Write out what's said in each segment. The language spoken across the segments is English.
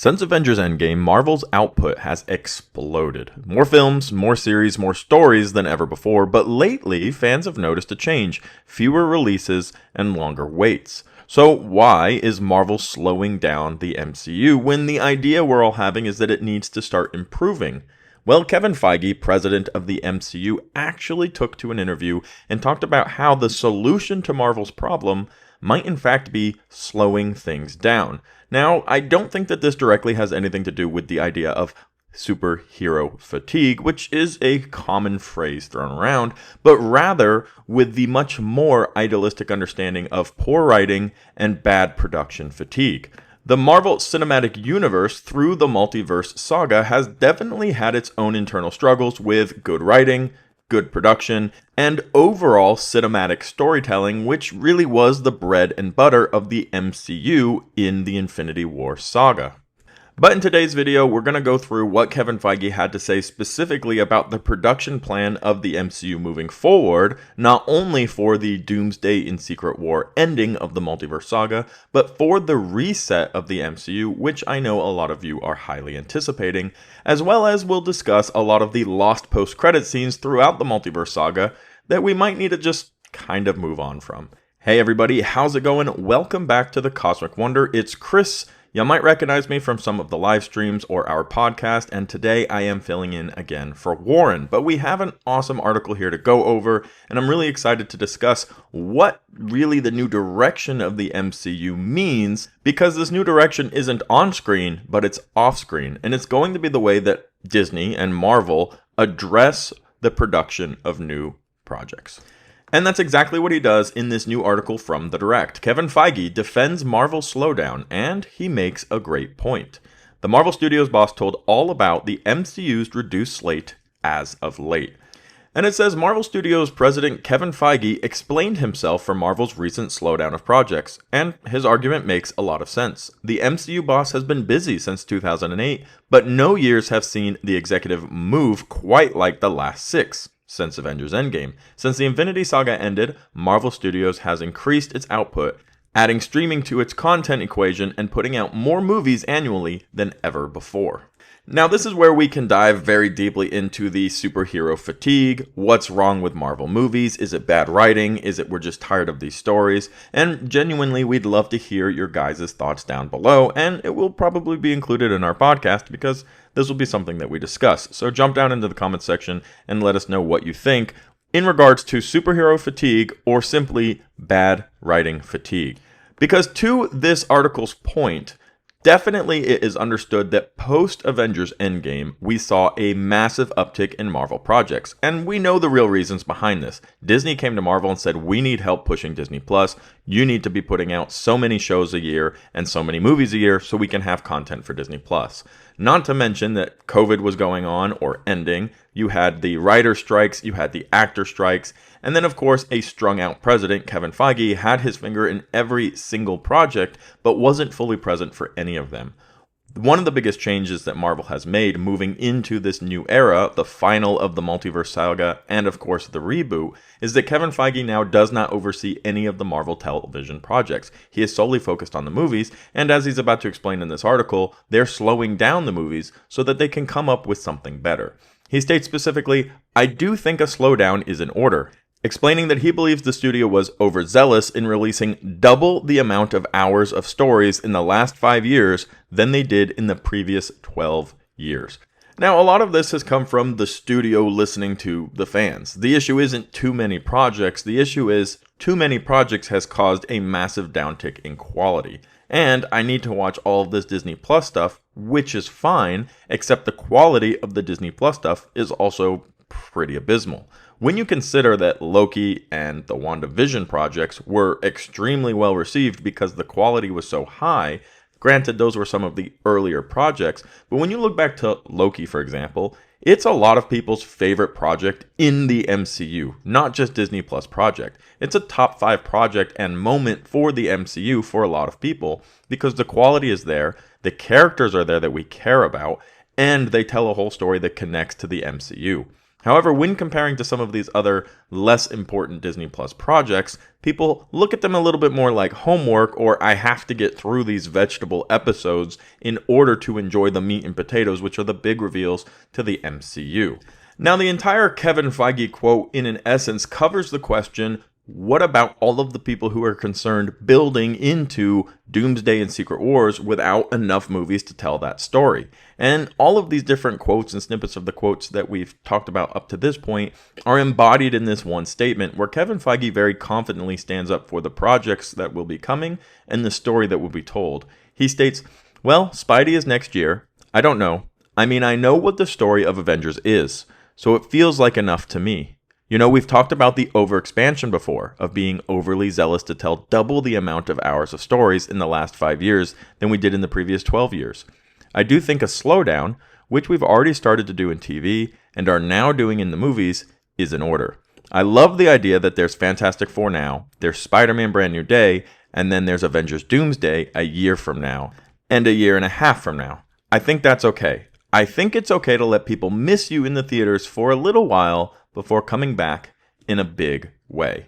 Since Avengers Endgame, Marvel's output has exploded. More films, more series, more stories than ever before, but lately, fans have noticed a change. Fewer releases and longer waits. So why is Marvel slowing down the MCU when the idea we're all having is that it needs to start improving? Well, Kevin Feige, president of the MCU, actually took to an interview and talked about how the solution to Marvel's problem might in fact be slowing things down. Now, I don't think that this directly has anything to do with the idea of superhero fatigue, which is a common phrase thrown around, but rather with the much more idealistic understanding of poor writing and bad production fatigue. The Marvel Cinematic Universe, through the multiverse saga, has definitely had its own internal struggles with good writing, good production, and overall cinematic storytelling, which really was the bread and butter of the MCU in the Infinity War saga. But in today's video, we're going to go through what Kevin Feige had to say specifically about the production plan of the MCU moving forward, not only for the Doomsday in Secret War ending of the multiverse saga, but for the reset of the MCU, which I know a lot of you are highly anticipating, as well as we'll discuss a lot of the lost post-credit scenes throughout the multiverse saga that we might need to just kind of move on from. Hey everybody, how's it going? Welcome back to the Cosmic Wonder. It's Chris. You might recognize me from some of the live streams or our podcast, and today I am filling in again for Warren. But we have an awesome article here to go over, and I'm really excited to discuss what really the new direction of the MCU means, because this new direction isn't on screen, but it's off screen, and it's going to be the way that Disney and Marvel address the production of new projects. And that's exactly what he does in this new article from The Direct. Kevin Feige defends Marvel's slowdown, and he makes a great point. The Marvel Studios boss told all about the MCU's reduced slate as of late. And it says Marvel Studios President Kevin Feige explained himself for Marvel's recent slowdown of projects, and his argument makes a lot of sense. The MCU boss has been busy since 2008, but no years have seen the executive move quite like the last 6. Since Avengers Endgame. Since the Infinity Saga ended, Marvel Studios has increased its output, adding streaming to its content equation and putting out more movies annually than ever before. Now this is where we can dive very deeply into the superhero fatigue. What's wrong with Marvel movies? Is it bad writing? Is it we're just tired of these stories? And genuinely, we'd love to hear your guys' thoughts down below, and it will probably be included in our podcast because this will be something that we discuss. So jump down into the comments section and let us know what you think in regards to superhero fatigue or simply bad writing fatigue. Because to this article's point, definitely it is understood that post-Avengers Endgame, we saw a massive uptick in Marvel projects. And we know the real reasons behind this. Disney came to Marvel and said, we need help pushing Disney+. You need to be putting out so many shows a year and so many movies a year so we can have content for Disney+. Not to mention that COVID was going on or ending. You had the writer strikes, you had the actor strikes, and then of course a strung out president, Kevin Feige, had his finger in every single project, but wasn't fully present for any of them. One of the biggest changes that Marvel has made moving into this new era, the final of the multiverse saga, and of course the reboot, is that Kevin Feige now does not oversee any of the Marvel television projects. He is solely focused on the movies, and as he's about to explain in this article, they're slowing down the movies so that they can come up with something better. He states specifically, I do think a slowdown is in order, explaining that he believes the studio was overzealous in releasing double the amount of hours of stories in the last 5 years than they did in the previous 12 years. Now, a lot of this has come from the studio listening to the fans. The issue isn't too many projects. The issue is too many projects has caused a massive downtick in quality. And I need to watch all of this Disney Plus stuff, which is fine, except the quality of the Disney Plus stuff is also pretty abysmal. When you consider that Loki and the WandaVision projects were extremely well received because the quality was so high, granted those were some of the earlier projects, but when you look back to Loki, for example, it's a lot of people's favorite project in the MCU, not just Disney Plus project. It's a top 5 project and moment for the MCU for a lot of people because the quality is there, the characters are there that we care about, and they tell a whole story that connects to the MCU. However, when comparing to some of these other less important Disney Plus projects, people look at them a little bit more like homework, or I have to get through these vegetable episodes in order to enjoy the meat and potatoes, which are the big reveals to the MCU. Now, the entire Kevin Feige quote, in an essence, covers the question, what about all of the people who are concerned building into Doomsday and Secret Wars without enough movies to tell that story? And all of these different quotes and snippets of the quotes that we've talked about up to this point are embodied in this one statement, where Kevin Feige very confidently stands up for the projects that will be coming and the story that will be told. He states, well, Spidey is next year. I don't know. I mean, I know what the story of Avengers is, so it feels like enough to me. You know, we've talked about the overexpansion before, of being overly zealous to tell double the amount of hours of stories in the last 5 years than we did in the previous 12 years. I do think a slowdown, which we've already started to do in TV and are now doing in the movies, is in order. I love the idea that there's Fantastic Four now, there's Spider-Man Brand New Day, and then there's Avengers Doomsday a year from now, and a year and a half from now. I think that's okay. I think it's okay to let people miss you in the theaters for a little while before coming back in a big way.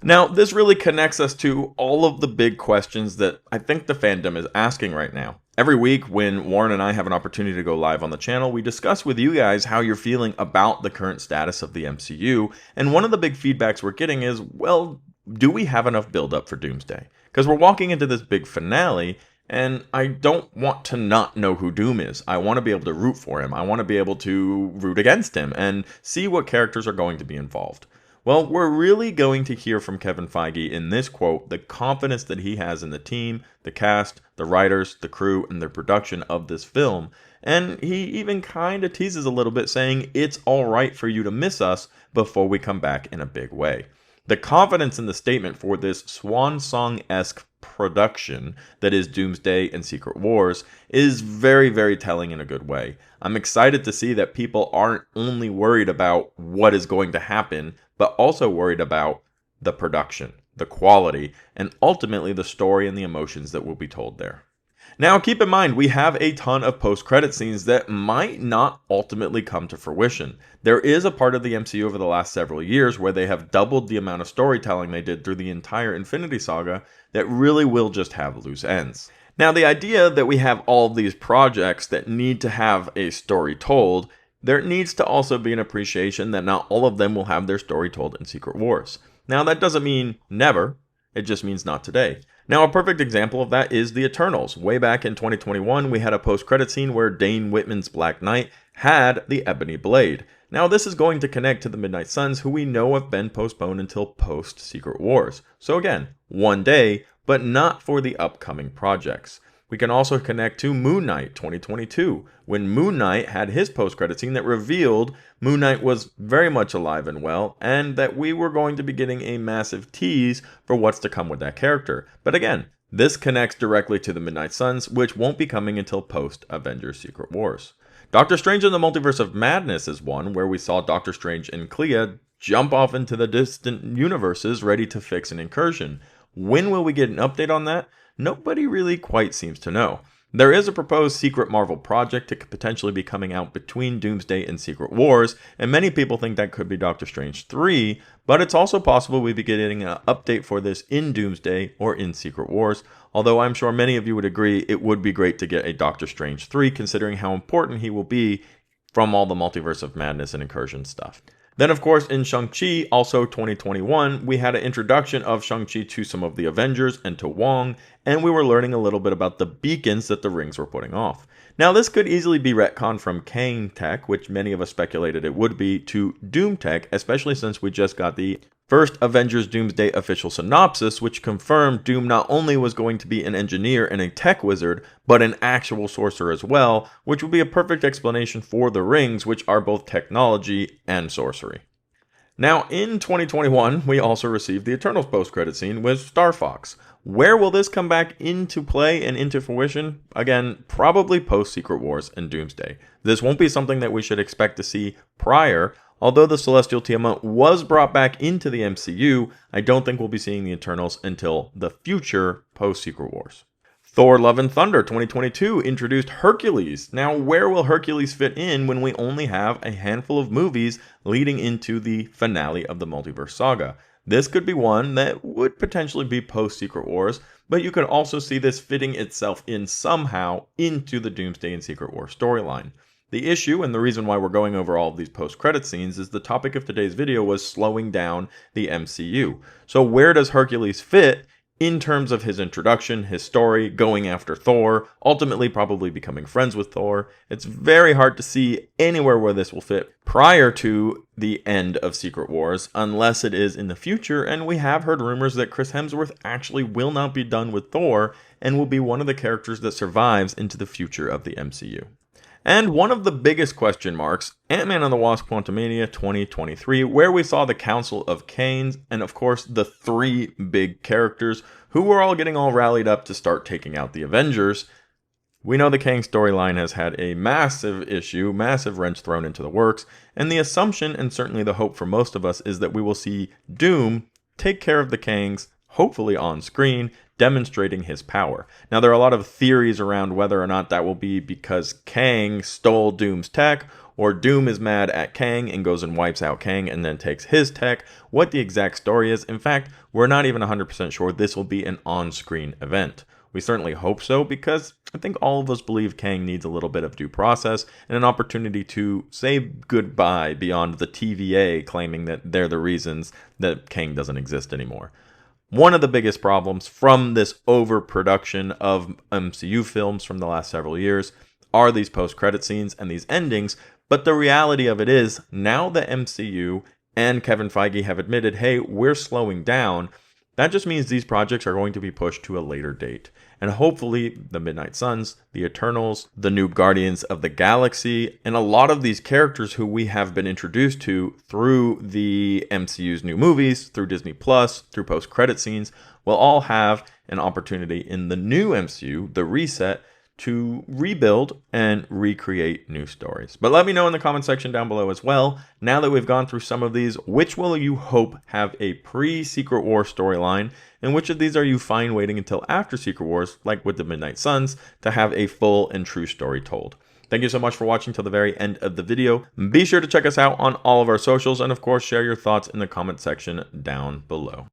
Now, this really connects us to all of the big questions that I think the fandom is asking right now. Every week when Warren and I have an opportunity to go live on the channel, we discuss with you guys how you're feeling about the current status of the MCU, and one of the big feedbacks we're getting is, well, do we have enough build-up for Doomsday? Because we're walking into this big finale, and I don't want to not know who Doom is. I want to be able to root for him. I want to be able to root against him and see what characters are going to be involved. Well, we're really going to hear from Kevin Feige in this quote the confidence that he has in the team, the cast, the writers, the crew, and the production of this film. And he even kind of teases a little bit, saying it's all right for you to miss us before we come back in a big way. The confidence in the statement for this swan song-esque production that is Doomsday and Secret Wars is very, very telling in a good way. I'm excited to see that people aren't only worried about what is going to happen, but also worried about the production, the quality, and ultimately the story and the emotions that will be told there. Now, keep in mind, we have a ton of post-credit scenes that might not ultimately come to fruition. There is a part of the MCU over the last several years where they have doubled the amount of storytelling they did through the entire Infinity Saga that really will just have loose ends. Now, the idea that we have all of these projects that need to have a story told, there needs to also be an appreciation that not all of them will have their story told in Secret Wars. Now, that doesn't mean never, it just means not today. Now, a perfect example of that is the Eternals. Way back in 2021, we had a post-credit scene where Dane Whitman's Black Knight had the Ebony Blade. Now, this is going to connect to the Midnight Suns, who we know have been postponed until post-Secret Wars. So again, one day, but not for the upcoming projects. We can also connect to Moon Knight 2022, when Moon Knight had his post-credit scene that revealed Moon Knight was very much alive and well, and that we were going to be getting a massive tease for what's to come with that character. But again, this connects directly to the Midnight Suns, which won't be coming until post-Avengers Secret Wars. Doctor Strange in the Multiverse of Madness is one where we saw Doctor Strange and Clea jump off into the distant universes ready to fix an incursion. When will we get an update on that? Nobody really quite seems to know. There is a proposed secret Marvel project that could potentially be coming out between Doomsday and Secret Wars, and many people think that could be Doctor Strange 3, but it's also possible we'd be getting an update for this in Doomsday or in Secret Wars, although I'm sure many of you would agree it would be great to get a Doctor Strange 3, considering how important he will be from all the Multiverse of Madness and Incursion stuff. Then, of course, in Shang-Chi, also 2021, we had an introduction of Shang-Chi to some of the Avengers and to Wong, and we were learning a little bit about the beacons that the rings were putting off. Now, this could easily be retconned from Kang Tech, which many of us speculated it would be, to Doom Tech, especially since we just got the first Avengers Doomsday official synopsis, which confirmed Doom not only was going to be an engineer and a tech wizard, but an actual sorcerer as well, which would be a perfect explanation for the rings, which are both technology and sorcery. Now, in 2021, we also received the Eternals post-credit scene with Star Fox. Where will this come back into play and into fruition? Again, probably post-Secret Wars and Doomsday. This won't be something that we should expect to see prior. Although the Celestial Tiamat was brought back into the MCU, I don't think we'll be seeing the Eternals until the future post-Secret Wars. Thor Love and Thunder 2022 introduced Hercules. Now, where will Hercules fit in when we only have a handful of movies leading into the finale of the multiverse saga? This could be one that would potentially be post-Secret Wars, but you could also see this fitting itself in somehow into the Doomsday and Secret War storyline. The issue, and the reason why we're going over all of these post-credit scenes, is the topic of today's video was slowing down the MCU. So where does Hercules fit in terms of his introduction, his story, going after Thor, ultimately probably becoming friends with Thor? It's very hard to see anywhere where this will fit prior to the end of Secret Wars, unless it is in the future, and we have heard rumors that Chris Hemsworth actually will not be done with Thor and will be one of the characters that survives into the future of the MCU. And one of the biggest question marks, Ant-Man and the Wasp: Quantumania 2023, where we saw the Council of Kangs, and of course the three big characters who were all getting all rallied up to start taking out the Avengers. We know the Kang storyline has had a massive issue, massive wrench thrown into the works, and the assumption, and certainly the hope for most of us, is that we will see Doom take care of the Kangs, hopefully on screen, demonstrating his power. Now, there are a lot of theories around whether or not that will be because Kang stole Doom's tech, or Doom is mad at Kang and goes and wipes out Kang and then takes his tech. What the exact story is, in fact, we're not even 100% sure this will be an on-screen event. We certainly hope so, because I think all of us believe Kang needs a little bit of due process and an opportunity to say goodbye beyond the TVA claiming that they're the reasons that Kang doesn't exist anymore. One of the biggest problems from this overproduction of MCU films from the last several years are these post-credit scenes and these endings, but the reality of it is, now the MCU and Kevin Feige have admitted, hey, we're slowing down, that just means these projects are going to be pushed to a later date. And hopefully, the Midnight Suns, the Eternals, the new Guardians of the Galaxy, and a lot of these characters who we have been introduced to through the MCU's new movies, through Disney Plus, through post-credit scenes, will all have an opportunity in the new MCU, the reset, to rebuild and recreate new stories. But let me know in the comment section down below as well, now that we've gone through some of these, which will you hope have a pre-Secret War storyline, and which of these are you fine waiting until after Secret Wars, like with the Midnight Suns, to have a full and true story told. Thank you so much for watching till the very end of the video. Be sure to check us out on all of our socials, and of course share your thoughts in the comment section down below.